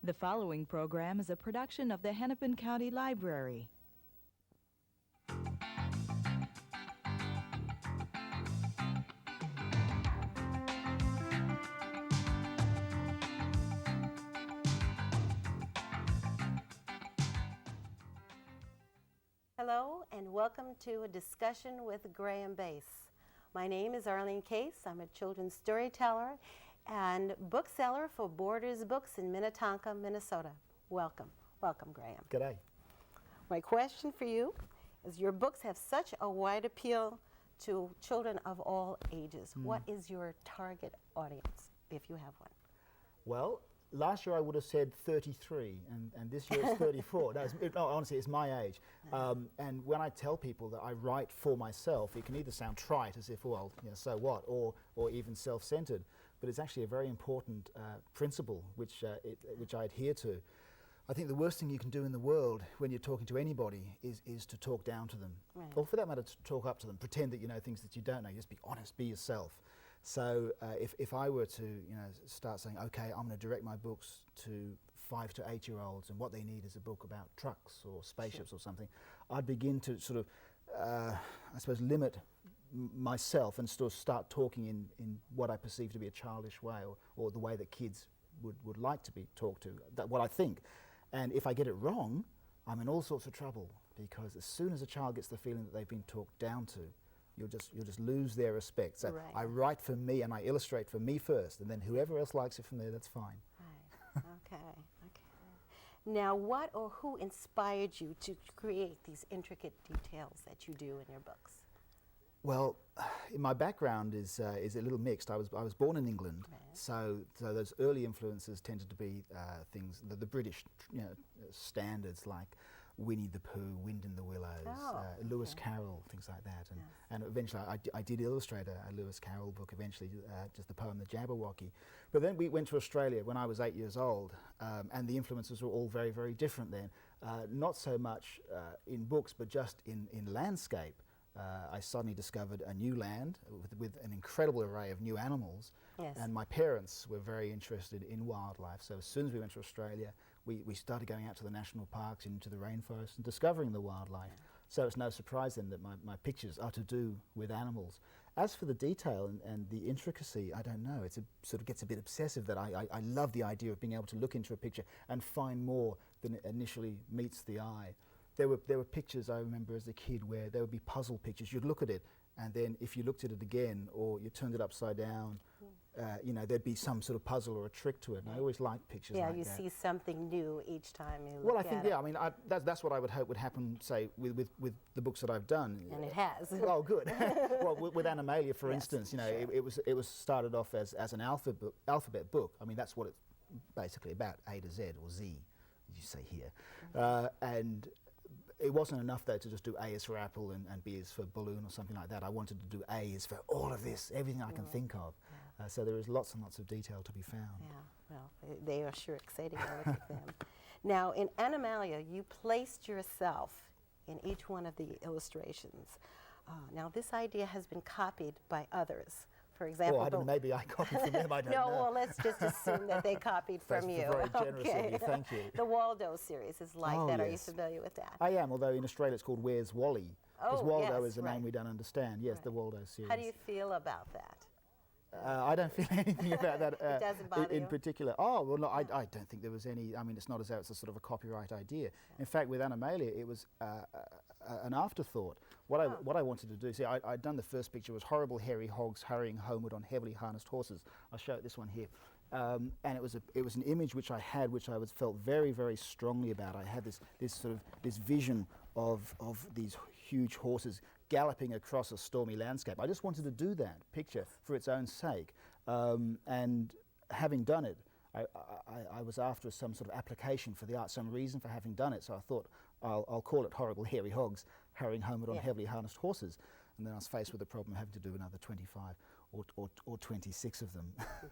The following program is a production of the Hennepin County Library. Hello and welcome to a discussion with Graeme. My name is Arlene Case. I'm a children's storyteller and bookseller for Borders Books in Minnetonka, Minnesota. Welcome. Welcome, Graeme. G'day. My question for you is, your books have such a wide appeal to children of all ages. What is your target audience, if you have one? Well, last year I would have said 33, and this year it's 34. No, honestly, it's my age. And when I tell people that I write for myself, it can either sound trite, as if, well, you know, so what, or even self-centered, but it's actually a very important principle which I adhere to. I think the worst thing you can do in the world when you're talking to anybody is to talk down to them, or for that matter, to talk up to them. Pretend that you know things that you don't know. Just be honest, be yourself. So if I were to start saying, okay, I'm going to direct my books to 5 to 8 year olds, and what they need is a book about trucks or spaceships or something, I'd begin to sort of, I suppose, limit myself and sort of start talking in what I perceive to be a childish way, or the way that kids would like to be talked to, what I think. And if I get it wrong, I'm in all sorts of trouble, because as soon as a child gets the feeling that they've been talked down to, you'll just lose their respect. So I write for me and I illustrate for me first, and then whoever else likes it from there, that's fine. Right. Okay. Now, what or who inspired you to create these intricate details that you do in your books? Well, my background is a little mixed. I was born in England, so those early influences tended to be things, the British standards, like Winnie the Pooh, Wind in the Willows, Lewis Carroll, things like that. And eventually I did illustrate a Lewis Carroll book, eventually, just the poem The Jabberwocky. But then we went to Australia when I was 8 years old, and the influences were all very, very different then. Not so much in books, but just in landscape. I suddenly discovered a new land with an incredible array of new animals, and my parents were very interested in wildlife. So as soon as we went to Australia, we started going out to the national parks, into the rainforest, and discovering the wildlife. So it's no surprise then that my pictures are to do with animals. As for the detail and the intricacy, I don't know. It sort of gets a bit obsessive, that I love the idea of being able to look into a picture and find more than initially meets the eye. There were pictures I remember as a kid where there would be puzzle pictures. You'd look at it, and then if you looked at it again or you turned it upside down, there'd be some sort of puzzle or a trick to it. And I always liked pictures like that. Yeah, you see something new each time you look well, I at think, it. yeah, I mean, that's what I would hope would happen, say, with the books that I've done. And it has. Oh, good. Well, with Animalia, for instance, it was started off as an alphabet book. I mean, that's what it's basically about, A to Z, or Z, as you say here. And it wasn't enough, though, to just do A is for apple and B is for balloon or something like that. I wanted to do A is for all of this, everything I can think of. So there is lots and lots of detail to be found. Yeah, well, they are sure exciting to look at them. Now, in Animalia, you placed yourself in each one of the illustrations. Now, this idea has been copied by others. For example, I don't know, maybe I copied from them, I don't know. No, well, let's just assume that they copied from you. That's very generous of you, thank you. The Waldo series is like that. Yes. Are you familiar with that? I am, although in Australia it's called Where's Wally? Because Waldo is a name we don't understand. Yes, the Waldo series. How do you feel about that? I don't feel anything about that it doesn't bother in you? particular. Oh, well, no, I don't think there was any. I mean, it's not as though it's a sort of a copyright idea. In fact, with Animalia, it was an afterthought. What I wanted to do, see, I'd done the first picture, was horrible hairy hogs hurrying homeward on heavily harnessed horses. I'll show this one here. And it was an image which I felt very, very strongly about. I had this vision of these huge horses galloping across a stormy landscape. I just wanted to do that picture for its own sake. And having done it, I was after some sort of application for the art, some reason for having done it. So I thought I'll call it Horrible Hairy Hogs Hurrying Homeward on Heavily Harnessed Horses. And then I was faced with the problem of having to do another 25 or 26 of them.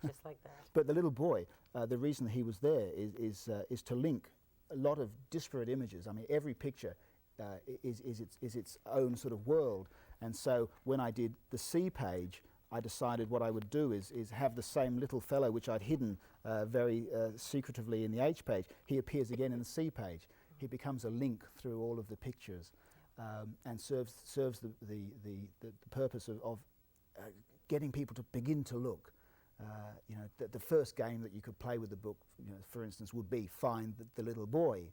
Just like that. But the little boy, the reason he was there is to link a lot of disparate images. I mean, every picture is its own sort of world. And so when I did the C page, I decided what I would do is have the same little fellow which I'd hidden very secretively in the H page. He appears again in the C page. He becomes a link through all of the pictures, and serves the purpose of getting people to begin to look. You know, the first game that you could play with the book, you know, for instance, would be find the little boy,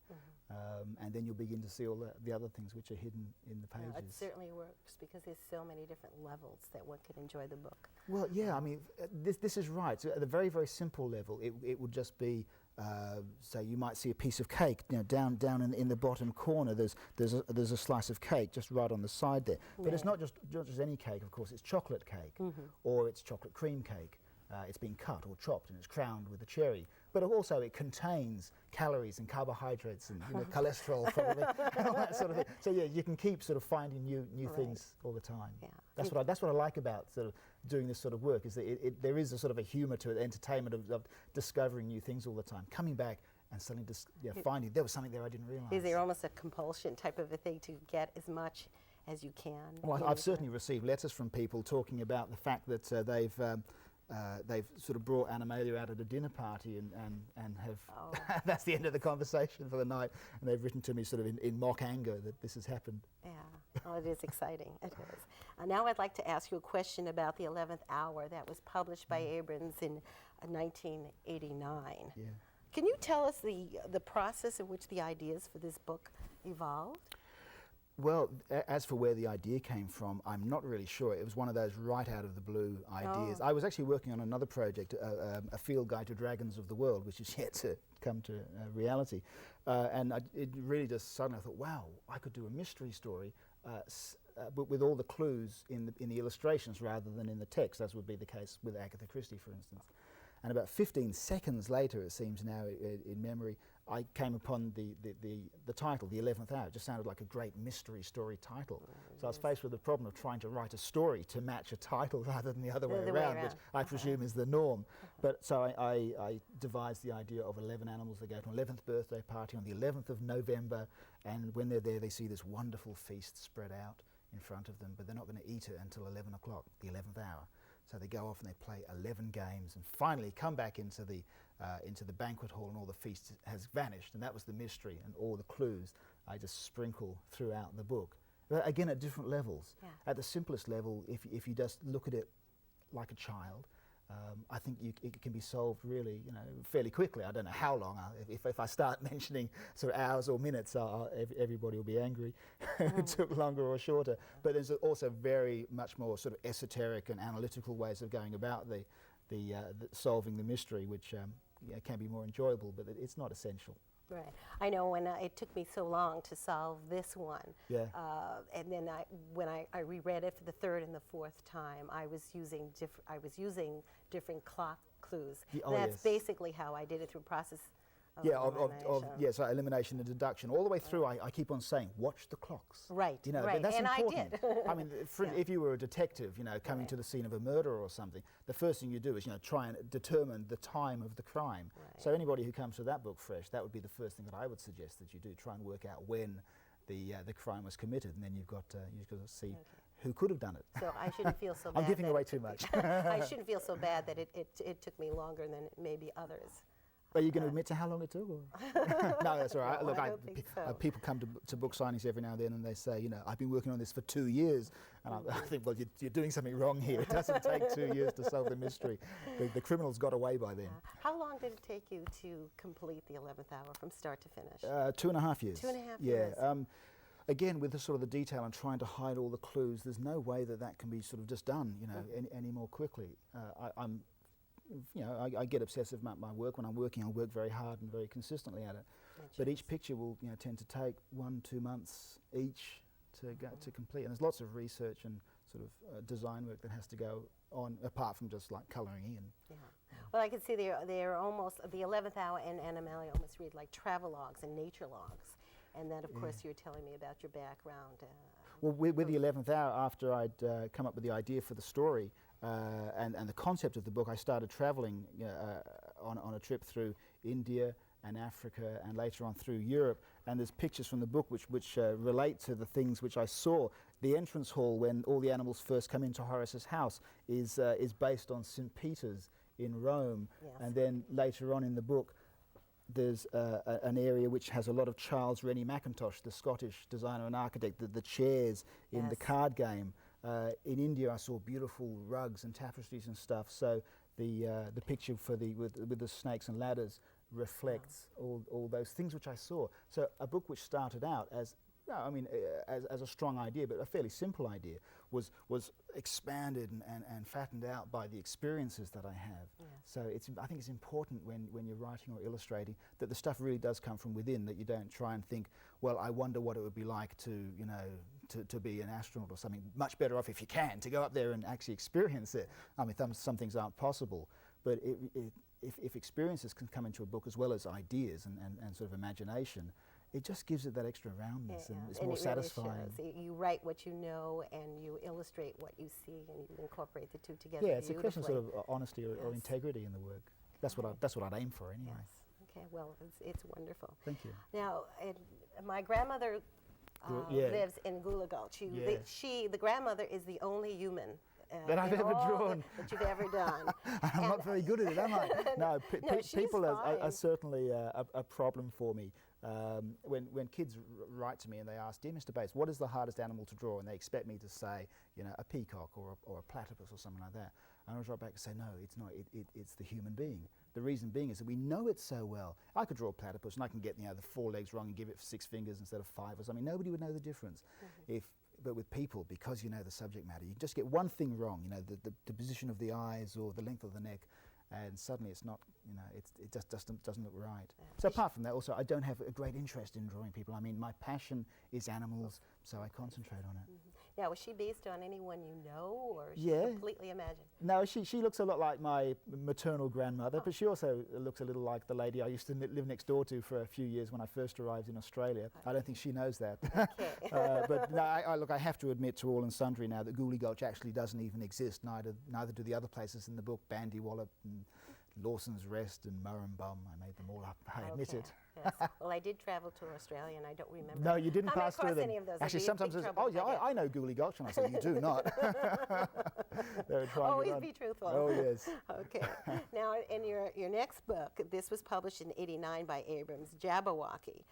and then you'll begin to see all the other things which are hidden in the pages. It certainly works because there's so many different levels that one can enjoy the book. Well, yeah, I mean, this is right. So at a very, very simple level, it would just be, say, you might see a piece of cake, you know, down in the bottom corner. There's a slice of cake just right on the side there. But it's not just any cake, of course. It's chocolate cake, or it's chocolate cream cake. It's been cut or chopped and it's crowned with a cherry. But also it contains calories and carbohydrates and, you know, cholesterol probably, and all that sort of thing. So yeah, you can keep sort of finding new things all the time. Yeah. That's what I like about sort of doing this sort of work, is that there is a sort of a humour to it, entertainment of discovering new things all the time, coming back and suddenly just finding there was something there I didn't realise. Is there almost a compulsion type of a thing to get as much as you can? Well, I've certainly received letters from people talking about the fact that they've sort of brought Animalia out at a dinner party and have that's the end of the conversation for the night, and they've written to me sort of in mock anger that this has happened. Yeah, well, it is exciting. It is. Now I'd like to ask you a question about the 11th Hour that was published by Abrams in 1989. Yeah. Can you tell us the process in which the ideas for this book evolved? Well, as for where the idea came from, I'm not really sure. It was one of those right out of the blue ideas. I was actually working on another project, a field guide to dragons of the world, which is yet to come to reality. And it really just suddenly I thought, wow, I could do a mystery story but with all the clues in the illustrations rather than in the text, as would be the case with Agatha Christie, for instance. And about 15 seconds later, it seems now in memory, I came upon the title, The 11th Hour. It just sounded like a great mystery story title. So I was faced with the problem of trying to write a story to match a title rather than the other way around, which I presume is the norm. But so I devised the idea of 11 animals that go to an 11th birthday party on the 11th of November, and when they're there, they see this wonderful feast spread out in front of them, but they're not going to eat it until 11 o'clock, the 11th hour. So they go off and they play 11 games and finally come back into the banquet hall, and all the feast has vanished. And that was the mystery, and all the clues I just sprinkle throughout the book. But again, at different levels. Yeah. At the simplest level, if you just look at it like a child, I think it can be solved really, fairly quickly. I don't know how long. If I start mentioning sort of hours or minutes, everybody will be angry. It took longer or shorter. But there's also very much more sort of esoteric and analytical ways of going about the solving the mystery, which can be more enjoyable, but it's not essential. Right. I know when it took me so long to solve this one, and then when I reread it for the third and the fourth time, I was using different clock clues. That's basically how I did it through process of elimination. So elimination and deduction. All the way through, I keep on saying, watch the clocks. Right, but that's and important. I did. I mean, if you were a detective, coming to the scene of a murder or something, the first thing you do is, try and determine the time of the crime. Right. So anybody who comes to that book fresh, that would be the first thing that I would suggest that you do. Try and work out when the crime was committed, and then you've got to see who could have done it. So I shouldn't feel so bad. I'm giving away too much. I shouldn't feel so bad that it took me longer than maybe others. Are you going to admit to how long it took? Or? No, that's all right. No, Look, I don't think so. People come to book signings every now and then, and they say, I've been working on this for 2 years. And I think, well, you're doing something wrong here. It doesn't take 2 years to solve the mystery. The criminals got away by then. How long did it take you to complete the 11th Hour from start to finish? 2.5 years. 2.5 years. Yeah. Again, with the sort of the detail and trying to hide all the clues, there's no way that can be sort of just done, any more quickly. I get obsessive about my work. When I'm working, I work very hard and very consistently at it. But each picture will tend to take 1-2 months each to complete. And there's lots of research and sort of design work that has to go on, apart from just like colouring in. Yeah. Well, I can see they're almost, the 11th Hour and Animalia almost read like travelogues and nature logs. And then, of course, you're telling me about your background. Well, with the 11th Hour, after I'd come up with the idea for the story, and the concept of the book, I started travelling on a trip through India and Africa and later on through Europe, and there's pictures from the book which relate to the things which I saw. The entrance hall when all the animals first come into Horace's house is based on St. Peter's in Rome, Yes. and then later on in the book there's an area which has a lot of Charles Rennie Mackintosh, the Scottish designer and architect, the chairs in the Yes. card game. In India I saw beautiful rugs and tapestries and stuff, so the picture for with the snakes and ladders reflects all those things which I saw. So a book which started out as, as a strong idea, but a fairly simple idea, was expanded and fattened out by the experiences that I have. Yes. So I think it's important when you're writing or illustrating that the stuff really does come from within, that you don't try and think, well, I wonder what it would be like to be an astronaut or something. Much better off, if you can, to go up there and actually experience it. I mean, some things aren't possible, but if experiences can come into a book as well as ideas and sort of imagination, it just gives it that extra roundness, and it's more satisfying. Really shows. You write what you know and you illustrate what you see, and you incorporate the two together. Yeah, it's a question of sort of honesty or Yes. integrity in the work. That's what I'd aim for anyway. Yes. Okay. Well, it's wonderful. Thank you. Now, my grandmother Yeah. lives in Gula Gulch. Yeah. The grandmother is the only human that I've in ever all drawn. that you've ever done. I'm not very good at it, am I? No, No, she's people are fine. certainly a problem for me. When kids write to me and they ask, "Dear Mr. Bates, what is the hardest animal to draw?" and they expect me to say, a peacock or a platypus or something like that, and I always write back and say, no, it's not. It's the human being. The reason being is that we know it so well. I could draw a platypus and I can get the 4 legs wrong and give it 6 fingers instead of 5 or something. Nobody would know the difference. But with people, because you know the subject matter, you just get one thing wrong, the position of the eyes or the length of the neck, and suddenly it's not, it just doesn't look right. So apart from that, also, I don't have a great interest in drawing people. I mean, my passion is animals, so I concentrate on it. Now, was she based on anyone you know, or she Yeah. completely imagined? No, she looks a lot like my maternal grandmother, but she also looks a little like the lady I used to live next door to for a few years when I first arrived in Australia. I don't think she knows that. Okay. But no, I have to admit to all and sundry now that Gooley Gulch actually doesn't even exist. Neither do the other places in the book, Bandy Wallop and Lawson's Rest and Murrumbum. I made them all up, I admit it. Yes. Well, I did travel to Australia, and I don't remember. No, you didn't coming pass through across them. any of those. I'd Actually, be in sometimes big there's, trouble oh yeah, if I I know Gooley Gulch, and I said, you do not. They were trying Always to run. be truthful. Oh yes. Okay. Now, in your next book, this was published in '89 by Abrams, Jabberwocky.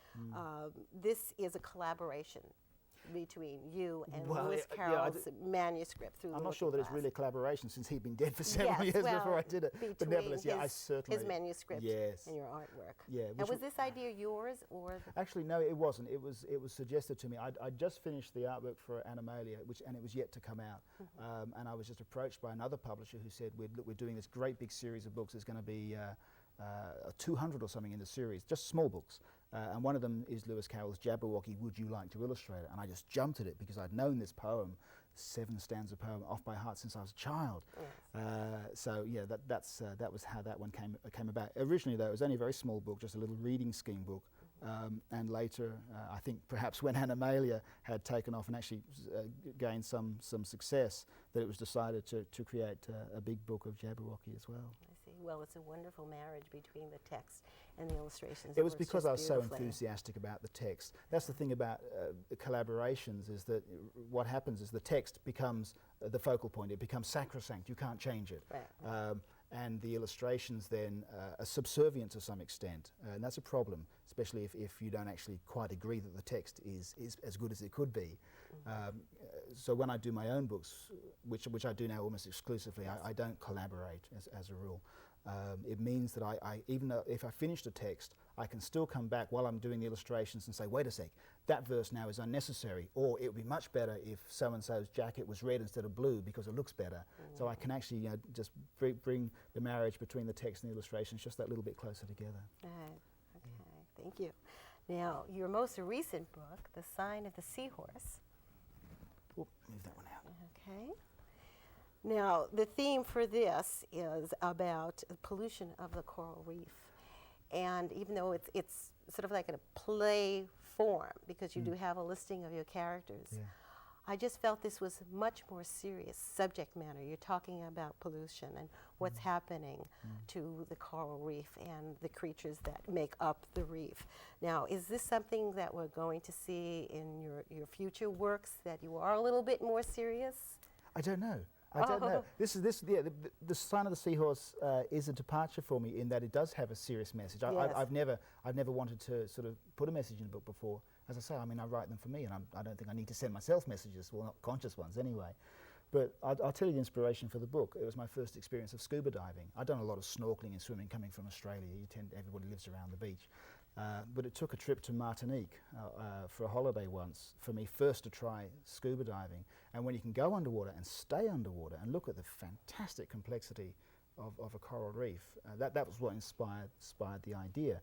This is a collaboration between you and Well, Lewis yeah, Carroll's manuscript through I'm the not sure that it's Looking really a Glass. collaboration since he'd been dead for several Yes, years well, before I did it. But between nevertheless, yeah, I his- certainly. his manuscript Yes. and your artwork. Yeah. And which was this idea yours, or Actually, no, it wasn't. It was suggested to me. I'd just finished the artwork for Animalia, and it was yet to come out. And I was just approached by another publisher who said, "Look, we're doing this great big series of books. There's going to be 200 or something in the series, just small books. And one of them is Lewis Carroll's Jabberwocky, Would You Like to Illustrate It?" And I just jumped at it because I'd known this poem, 7-stanza poem, off by heart since I was a child. So yeah, that was how that one came about. Originally, though, it was only a very small book, just a little reading scheme book. And later, I think perhaps when Animalia had taken off and actually gained some success, that it was decided to create a big book of Jabberwocky as well. I see. Well, it's a wonderful marriage between the text and the illustrations. It was works because just I was so beautifully. enthusiastic about the text. That's the thing about collaborations, is that what happens is the text becomes the focal point. It becomes sacrosanct. You can't change it. Right. And the illustrations then are subservient to some extent. And that's a problem, especially if you don't actually quite agree that the text is as good as it could be. So when I do my own books, which I do now almost exclusively, I don't collaborate as a rule. It means that I even though if I finish the text, I can still come back while I'm doing the illustrations and say, wait a sec, that verse now is unnecessary, or it would be much better if so-and-so's jacket was red instead of blue because it looks better. So I can actually just bring the marriage between the text and the illustrations just that little bit closer together. Right. Okay. Thank you. Now, your most recent book, The Sign of the Seahorse. Oop, move that one out. Okay. Now, the theme for this is about pollution of the coral reef. And even though it's sort of like in a play form, because you do have a listing of your characters, Yeah. I just felt this was much more serious subject matter. You're talking about pollution and what's happening to the coral reef and the creatures that make up the reef. Now, is this something that we're going to see in your future works, that you are a little bit more serious? I don't know. I don't know. The Sign of the Seahorse is a departure for me in that it does have a serious message. Yes. I've never wanted to sort of put a message in a book before. As I say, I mean, I write them for me, and I don't think I need to send myself messages, well, not conscious ones anyway. But I'll tell you the inspiration for the book. It was my first experience of scuba diving. I'd done a lot of snorkeling and swimming coming from Australia. Everybody lives around the beach. But it took a trip to Martinique for a holiday once for me first to try scuba diving. And when you can go underwater and stay underwater and look at the fantastic complexity of a coral reef, that was what inspired the idea.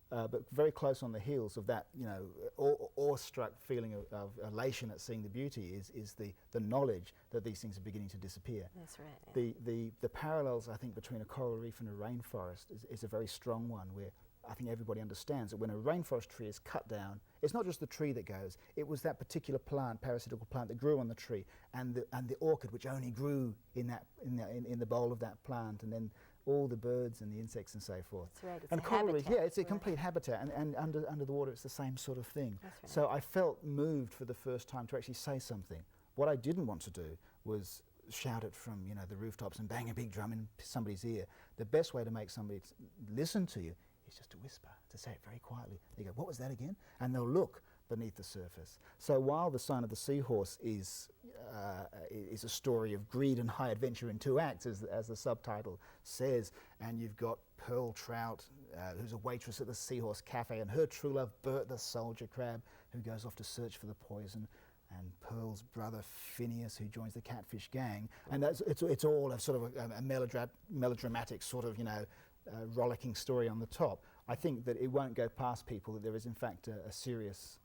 But very close on the heels of that, you know, awestruck feeling of elation at seeing the beauty is the knowledge that these things are beginning to disappear. That's right. Yeah. The parallels, I think, between a coral reef and a rainforest is a very strong one, where I think everybody understands that when a rainforest tree is cut down, it's not just the tree that goes. It was that particular plant, parasitical plant, that grew on the tree, and the orchid which only grew in the bowl of that plant, and then all the birds and the insects and so forth. That's right. It's and a coral reef, habitat. yeah, it's a complete habitat, and under the water it's the same sort of thing. That's right. So I felt moved for the first time to actually say something. What I didn't want to do was shout it from, you know, the rooftops and bang a big drum in somebody's ear. The best way to make somebody listen to you is just to whisper, to say it very quietly. You go, what was that again? And they'll look beneath the surface. So while The Sign of the Seahorse is a story of greed and high adventure in 2 acts, as the subtitle says, and you've got Pearl Trout, who's a waitress at the Seahorse Cafe, and her true love, Bert the soldier crab, who goes off to search for the poison, and Pearl's brother Phineas, who joins the catfish gang, and it's all a sort of a melodramatic sort of, you know, rollicking story on the top. I think that it won't go past people that there is in fact a serious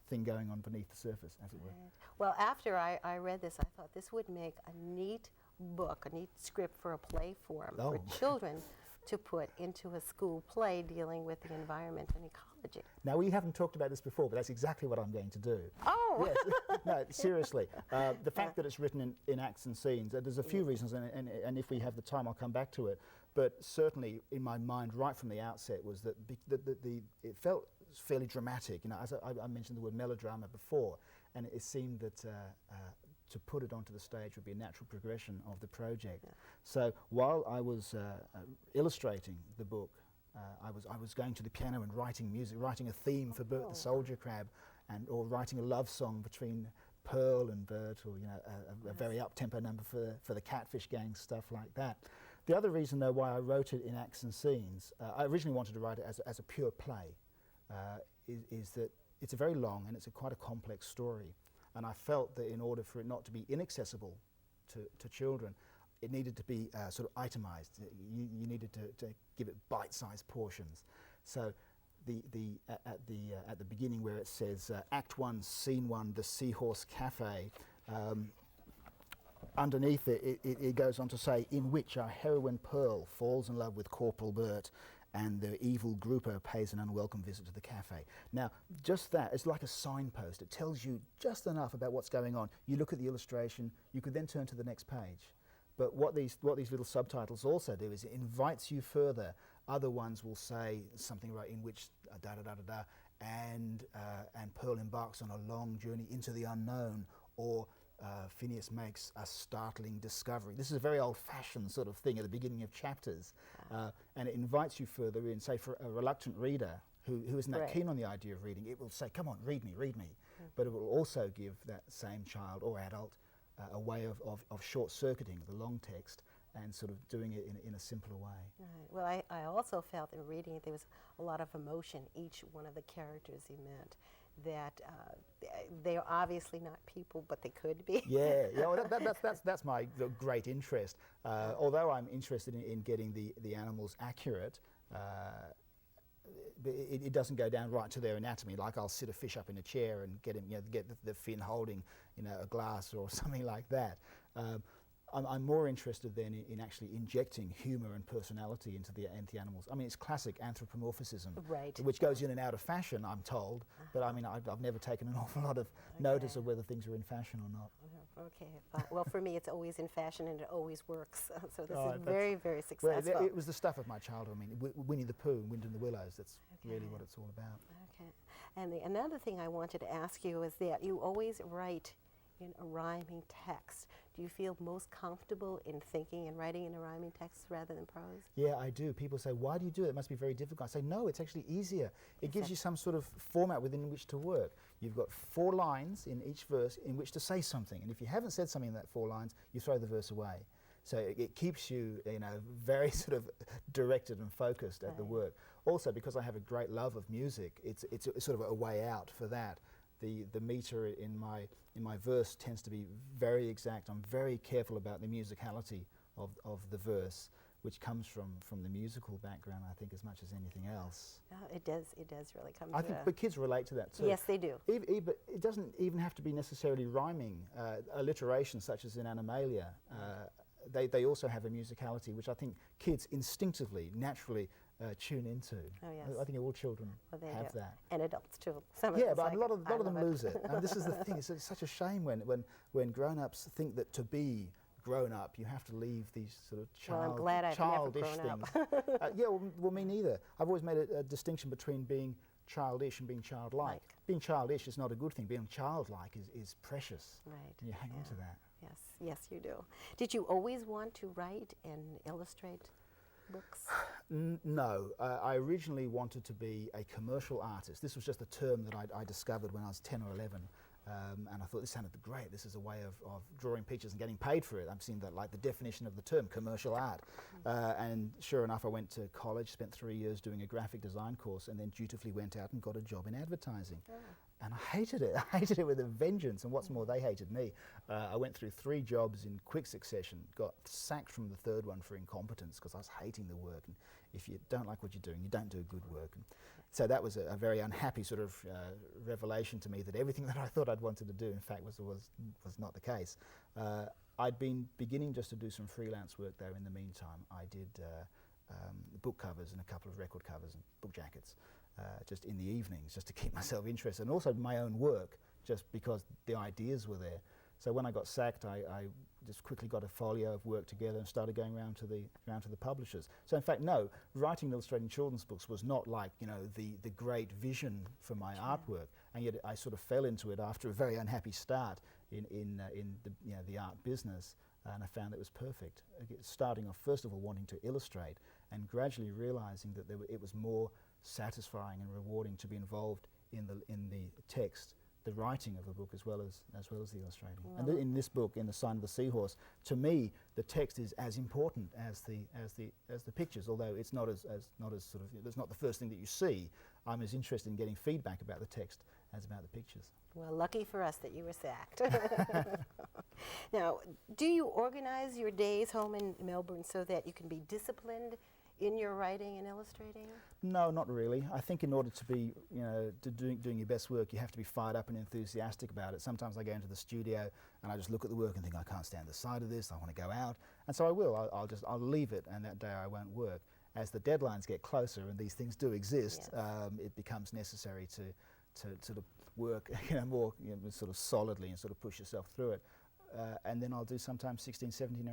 thing going on beneath the surface, as it were. Right. Well, after I read this, I thought this would make a neat book, a neat script for a play form for children to put into a school play dealing with the environment and ecology. Now, we haven't talked about this before, but that's exactly what I'm going to do. Oh! Yes. No, seriously. The fact that it's written in acts and scenes, there's a few reasons, and if we have the time, I'll come back to it. But certainly, in my mind, right from the outset, was that it felt fairly dramatic. You know, as I mentioned the word melodrama before, and it seemed that to put it onto the stage would be a natural progression of the project. Yeah. So while I was illustrating the book, I was going to the piano and writing music, writing a theme for Bert the soldier crab, or writing a love song between Pearl and Bert, or, you know, a very up-tempo number for the catfish gang, stuff like that. The other reason, though, why I wrote it in acts and scenes, I originally wanted to write it as a pure play, is that it's a very long and it's quite a complex story. And I felt that in order for it not to be inaccessible to children, it needed to be sort of itemized. You needed to give it bite-sized portions. So at the beginning, where it says Act 1, Scene 1, the Seahorse Cafe, underneath it goes on to say, in which our heroine Pearl falls in love with Corporal Bert, and the evil grouper pays an unwelcome visit to the cafe. Now, just that, it's like a signpost. It tells you just enough about what's going on. You look at the illustration, you could then turn to the next page. But what these little subtitles also do is it invites you further. Other ones will say something like, in which da-da-da-da-da, and Pearl embarks on a long journey into the unknown, or Phineas makes a startling discovery. This is a very old-fashioned sort of thing at the beginning of chapters, and it invites you further in. Say, for a reluctant reader who isn't that keen on the idea of reading, it will say, come on, read me. But it will also give that same child or adult a way of short-circuiting the long text and sort of doing it in a simpler way. Right. Well, I also felt in reading it there was a lot of emotion. Each one of the characters he meant that they're obviously not people, but they could be. Yeah. Well, that's my great interest. Although I'm interested in getting the animals accurate, it doesn't go down right to their anatomy. Like I'll sit a fish up in a chair and get him, get the fin holding, a glass or something like that. I'm more interested then in actually injecting humour and personality into the animals. I mean, it's classic anthropomorphism, Right. which goes in and out of fashion, I'm told. But I mean, I've never taken an awful lot of notice of whether things are in fashion or not. Okay. Well, for me, it's always in fashion and it always works. So this Oh, is very, very Well, successful. it was the stuff of my childhood. I mean, Winnie the Pooh and Wind in the Willows, that's really what it's all about. Okay. And another thing I wanted to ask you is that you always write in a rhyming text. Do you feel most comfortable in thinking and writing in a rhyming text rather than prose? Yeah, I do. People say, why do you do it? It must be very difficult. I say, no, it's actually easier. It gives you some sort of format within which to work. You've got 4 lines in each verse in which to say something. And if you haven't said something in that 4 lines, you throw the verse away. So it keeps you, very sort of directed and focused at the work. Also, because I have a great love of music, it's sort of a way out for that. The meter in my verse tends to be very exact. I'm very careful about the musicality of the verse, which comes from the musical background, I think, as much as anything else. It does really come I to think, but kids relate to that too. Yes, they do. But it doesn't even have to be necessarily rhyming. Alliteration, such as in Animalia, they also have a musicality which I think kids instinctively, naturally tune into. Oh, yes. I think all children have do. that. And adults too. Some Yeah, of but us a lot of them love lose it. And this is the thing. It's such a shame when grown-ups think that to be grown up, you have to leave these sort of Well, I'm glad I've never childish grown things. up. Yeah, well, me neither. I've always made a distinction between being childish and being childlike. Like. Being childish is not a good thing. Being childlike is precious. Right. And you hang on to that. Yes, you do. Did you always want to write and illustrate books? No, I originally wanted to be a commercial artist. This was just a term that I discovered when I was 10 or 11. And I thought this sounded great. This is a way of drawing pictures and getting paid for it. I've seen that, like the definition of the term, commercial art. And sure enough, I went to college, spent 3 years doing a graphic design course, and then dutifully went out and got a job in advertising. And I hated it. I hated it with a vengeance. And what's more, they hated me. I went through 3 jobs in quick succession, got sacked from the 3rd one for incompetence because I was hating the work. And if you don't like what you're doing, you don't do good work. And so that was a very unhappy sort of revelation to me that everything that I thought I'd wanted to do, in fact, was not the case. I'd been beginning just to do some freelance work, though, in the meantime. I did book covers and a couple of record covers and book jackets. Just in the evenings, just to keep myself interested, and also my own work, just because the ideas were there. So when I got sacked, I just quickly got a folio of work together and started going round to the publishers. So in fact, no, writing and illustrating children's books was not like the great vision for my artwork, and yet I sort of fell into it after a very unhappy start in the art business, and I found it was perfect. Starting off first of all wanting to illustrate, and gradually realizing that it was more satisfying and rewarding to be involved in the text, the writing of a book, as well as the illustrating. And in this book, in The Sign of the Seahorse, to me the text is as important as the pictures, although it's not as sort of, it's not the first thing that you see. I'm as interested in getting feedback about the text as about the pictures. Well, lucky for us that you were sacked. Now, do you organize your days home in Melbourne so that you can be disciplined in your writing and illustrating? No, not really. I think in order to be, doing your best work, you have to be fired up and enthusiastic about it. Sometimes I go into the studio and I just look at the work and think, I can't stand the sight of this, I want to go out. And so I will. I'll leave it, and that day I won't work. As the deadlines get closer, and these things do exist, it becomes necessary to sort of work more sort of solidly and sort of push yourself through it. And then I'll do sometimes 16, 17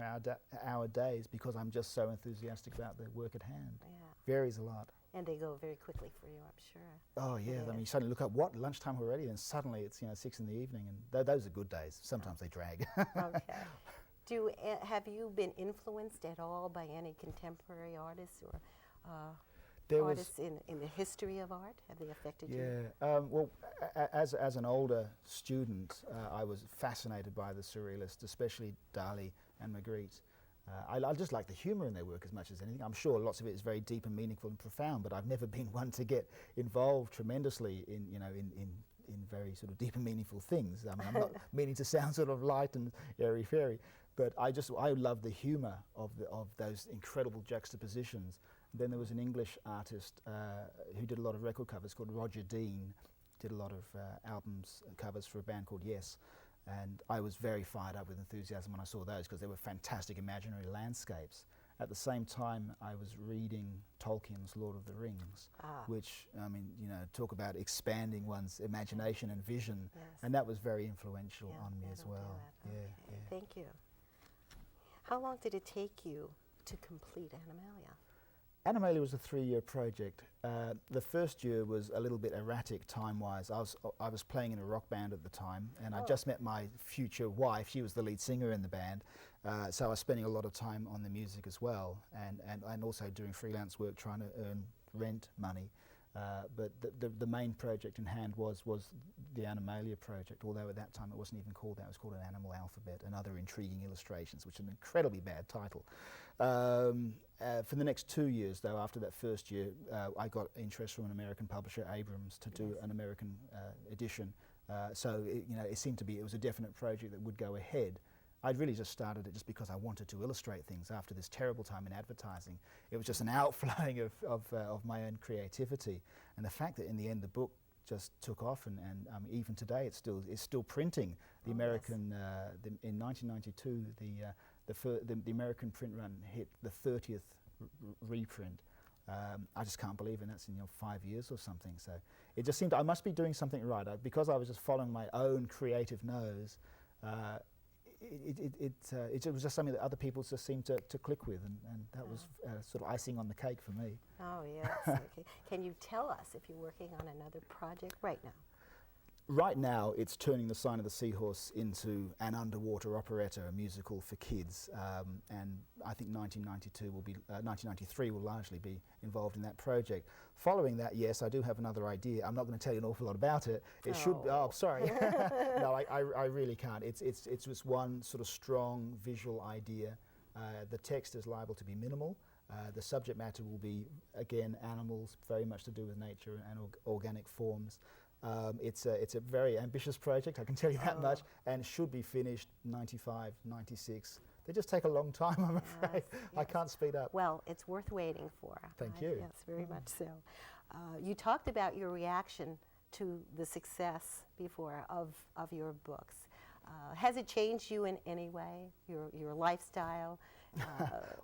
hour days because I'm just so enthusiastic about the work at hand. Yeah. Varies a lot. And they go very quickly for you, I'm sure. Oh yeah, I mean you suddenly look up, what, lunchtime already? And suddenly it's 6 in the evening, and those are good days. Sometimes they drag. Okay. Have you been influenced at all by any contemporary artists or artists in the history of art? Have they affected you? Yeah, well, as an older student, I was fascinated by the Surrealists, especially Dali and Magritte. I just like the humour in their work as much as anything. I'm sure lots of it is very deep and meaningful and profound, but I've never been one to get involved tremendously in very sort of deep and meaningful things. I mean, I'm not meaning to sound sort of light and airy-fairy, but I love the humour of those incredible juxtapositions. Then there was an English artist who did a lot of record covers called Roger Dean, did a lot of albums covers for a band called Yes. And I was very fired up with enthusiasm when I saw those because they were fantastic imaginary landscapes. At the same time, I was reading Tolkien's Lord of the Rings, which, I mean, you know, talk about expanding one's imagination and vision, and that was very influential on me as well. Okay. Thank you. How long did it take you to complete Animalia? Animalia was a 3-year project. The first year was a little bit erratic time-wise. I was playing in a rock band at the time, and I just met my future wife. She was the lead singer in the band, so I was spending a lot of time on the music as well, and also doing freelance work, trying to earn rent money. But the main project in hand was the Animalia project, although at that time it wasn't even called that. It was called An Animal Alphabet and Other Intriguing Illustrations, which is an incredibly bad title. For the next 2 years, though, after that first year, I got interest from an American publisher, Abrams, to do an American edition. So it seemed to be, it was a definite project that would go ahead. I'd really just started it just because I wanted to illustrate things after this terrible time in advertising. It was just an outflowing of my own creativity. And the fact that in the end the book just took off, and even today it's still printing. The American, in 1992, the American print run hit the 30th reprint. I just can't believe it. That's in 5 years or something. So it just seemed I must be doing something right. Because I was just following my own creative nose, it was just something that other people just seemed to click with, and that was sort of icing on the cake for me. Oh, yes. Okay. Can you tell us if you're working on another project right now? Right now, it's turning The Sign of the Seahorse into an underwater operetta, a musical for kids, and I think 1993 will largely be involved in that project. Following that, yes, I do have another idea. I'm not going to tell you an awful lot about it. It should. Oh, sorry. No, I really can't. It's just one sort of strong visual idea. The text is liable to be minimal. The subject matter will be, again, animals, very much to do with nature and organic forms. It's a very ambitious project, I can tell you that much, and should be finished 95, 96. They just take a long time, I'm afraid. Yes. I can't speed up. Well, it's worth waiting for. Thank you. Yes, very much so. You talked about your reaction to the success before of your books. Has it changed you in any way, your lifestyle?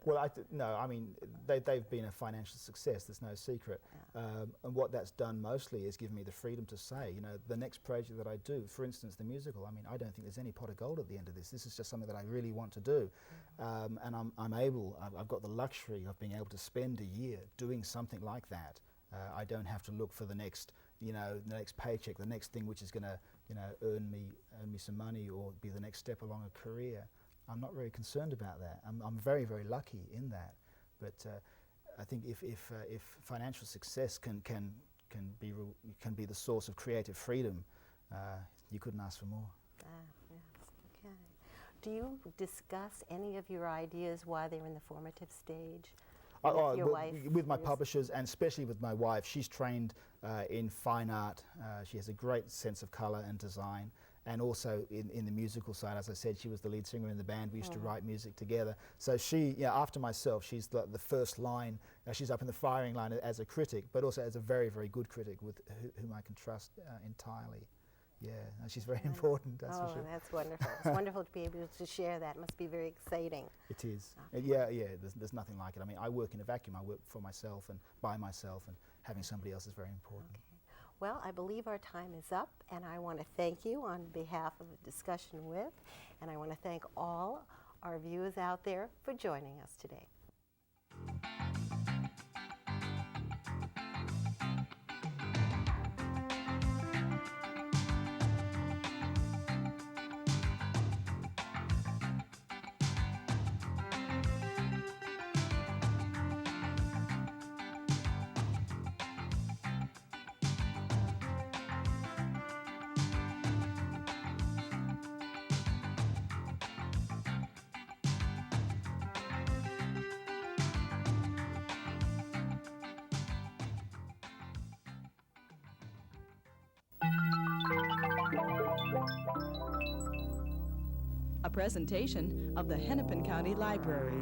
Well, no, I mean, they've been a financial success, there's no secret. And what that's done mostly is given me the freedom to say, the next project that I do, for instance, the musical, I mean, I don't think there's any pot of gold at the end of this. This is just something that I really want to do. And I've got the luxury of being able to spend a year doing something like that. I don't have to look for the next, the next paycheck, the next thing which is going to, earn me some money or be the next step along a career. I'm not very concerned about that. I'm very, very lucky in that. But I think if financial success can be the source of creative freedom, you couldn't ask for more. Yes. Okay. Do you discuss any of your ideas while they're in the formative stage? With my publishers, and especially with my wife. She's trained in fine art. She has a great sense of colour and design. And also in the musical side, as I said, she was the lead singer in the band. We used to write music together. So she, after myself, she's the first line. She's up in the firing line as a critic, but also as a very, very good critic with whom I can trust entirely. Yeah, she's very important, that's for sure. That's wonderful. It's wonderful to be able to share that. It must be very exciting. It is. Yeah, there's nothing like it. I mean, I work in a vacuum. I work for myself and by myself, and having somebody else is very important. Okay. Well, I believe our time is up, and I want to thank you on behalf of the Discussion With, and I want to thank all our viewers out there for joining us today. A presentation of the Hennepin County Library.